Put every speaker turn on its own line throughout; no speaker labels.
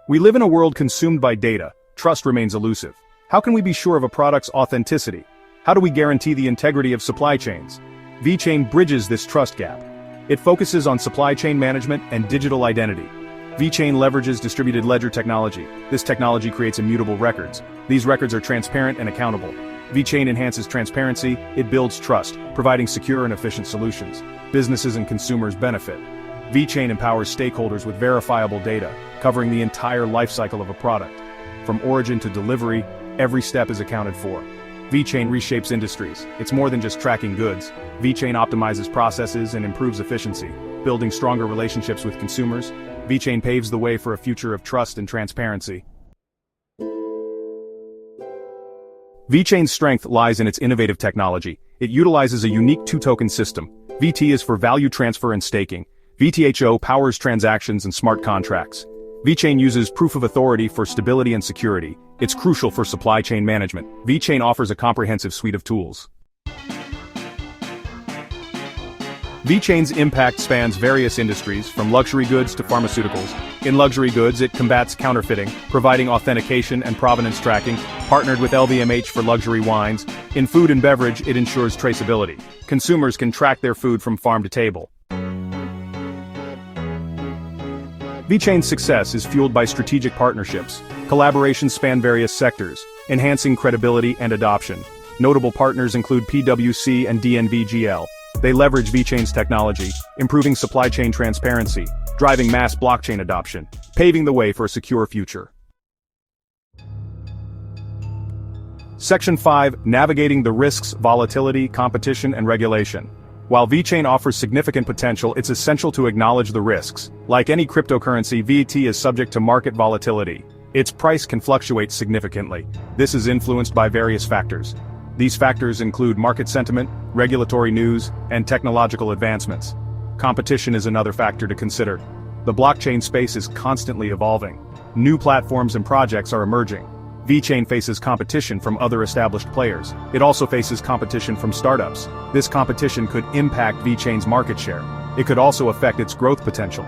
We live in a world consumed by data. Trust remains elusive. How can we be sure of a product's authenticity? How do we guarantee the integrity of supply chains? Vechain bridges this trust gap. It focuses on supply chain management and digital identity. Vechain leverages distributed ledger technology. This technology creates immutable records. These records are transparent and accountable. Vechain enhances transparency, it builds trust, providing secure and efficient solutions. Businesses and consumers benefit. Vechain empowers stakeholders with verifiable data, covering the entire lifecycle of a product. From origin to delivery, every step is accounted for. Vechain reshapes industries. It's more than just tracking goods. Vechain optimizes processes and improves efficiency, building stronger relationships with consumers. Vechain paves the way for a future of trust and transparency. Vechain's strength lies in its innovative technology. It utilizes a unique two-token system. VT is for value transfer and staking. VTHO powers transactions and smart contracts. Vechain uses proof of authority for stability and security. It's crucial for supply chain management. Vechain offers a comprehensive suite of tools. Vechain's impact spans various industries, from luxury goods to pharmaceuticals. In luxury goods, it combats counterfeiting, providing authentication and provenance tracking, partnered with LVMH for luxury wines. In food and beverage, it ensures traceability. Consumers can track their food from farm to table. Vechain's success is fueled by strategic partnerships. Collaborations span various sectors, enhancing credibility and adoption. Notable partners include PwC and DNVGL. They leverage Vechain's technology, improving supply chain transparency, driving mass blockchain adoption, paving the way for a secure future. Section 5. Navigating the risks, volatility, competition, and regulation. While Vechain offers significant potential, it's essential to acknowledge the risks. Like any cryptocurrency, VT is subject to market volatility. Its price can fluctuate significantly. This is influenced by various factors. These factors include market sentiment, regulatory news, and technological advancements. Competition is another factor to consider. The blockchain space is constantly evolving. New platforms and projects are emerging. Vechain faces competition from other established players. It also faces competition from startups. This competition could impact Vechain's market share. It could also affect its growth potential.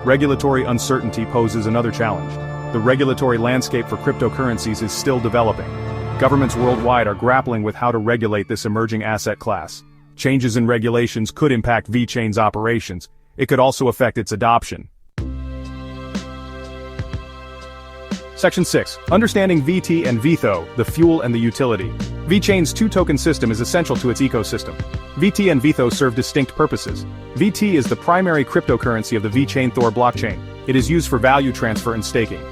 Regulatory uncertainty poses another challenge. The regulatory landscape for cryptocurrencies is still developing. Governments worldwide are grappling with how to regulate this emerging asset class. Changes in regulations could impact Vechain's operations. It could also affect its adoption. Section 6. Understanding VT and VTHO, the fuel and the utility. Vechain's two-token system is essential to its ecosystem. VT and VTHO serve distinct purposes. VT is the primary cryptocurrency of the Vechain Thor blockchain. It is used for value transfer and staking.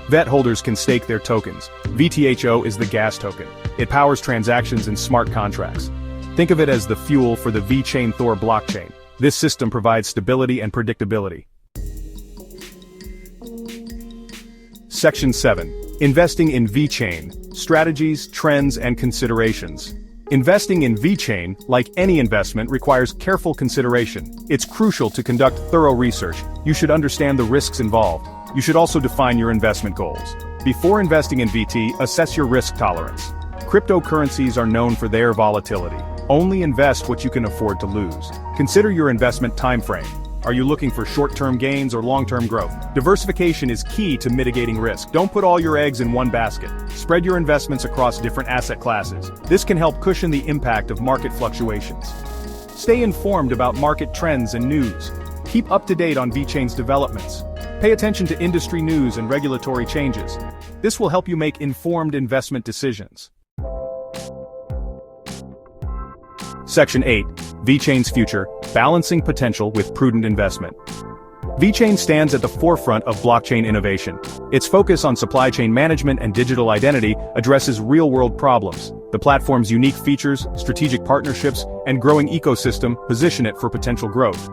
VET holders can stake their tokens. VTHO is the gas token. It powers transactions and smart contracts. Think of it as the fuel for the Vechain Thor blockchain. This system provides stability and predictability. Section 7. Investing in Vechain, strategies, trends, and considerations. Investing in Vechain, like any investment, requires careful consideration. It's crucial to conduct thorough research. You should understand the risks involved. You should also define your investment goals. Before investing in VT, assess your risk tolerance. Cryptocurrencies are known for their volatility. Only invest what you can afford to lose. Consider your investment time frame. Are you looking for short-term gains or long-term growth? Diversification is key to mitigating risk. Don't put all your eggs in one basket. Spread your investments across different asset classes. This can help cushion the impact of market fluctuations. Stay informed about market trends and news. Keep up to date on Vechain's developments. Pay attention to industry news and regulatory changes. This will help you make informed investment decisions. Section 8. Vechain's future, balancing potential with prudent investment. Vechain stands at the forefront of blockchain innovation. Its focus on supply chain management and digital identity addresses real-world problems. The platform's unique features, strategic partnerships, and growing ecosystem position it for potential growth.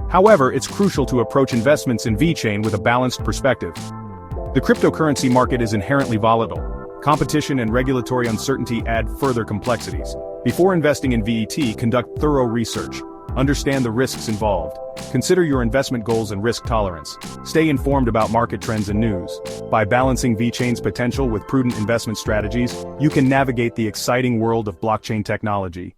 However, it's crucial to approach investments in Vechain with a balanced perspective. The cryptocurrency market is inherently volatile. Competition and regulatory uncertainty add further complexities. Before investing in VET, conduct thorough research. Understand the risks involved. Consider your investment goals and risk tolerance. Stay informed about market trends and news. By balancing Vechain's potential with prudent investment strategies, you can navigate the exciting world of blockchain technology.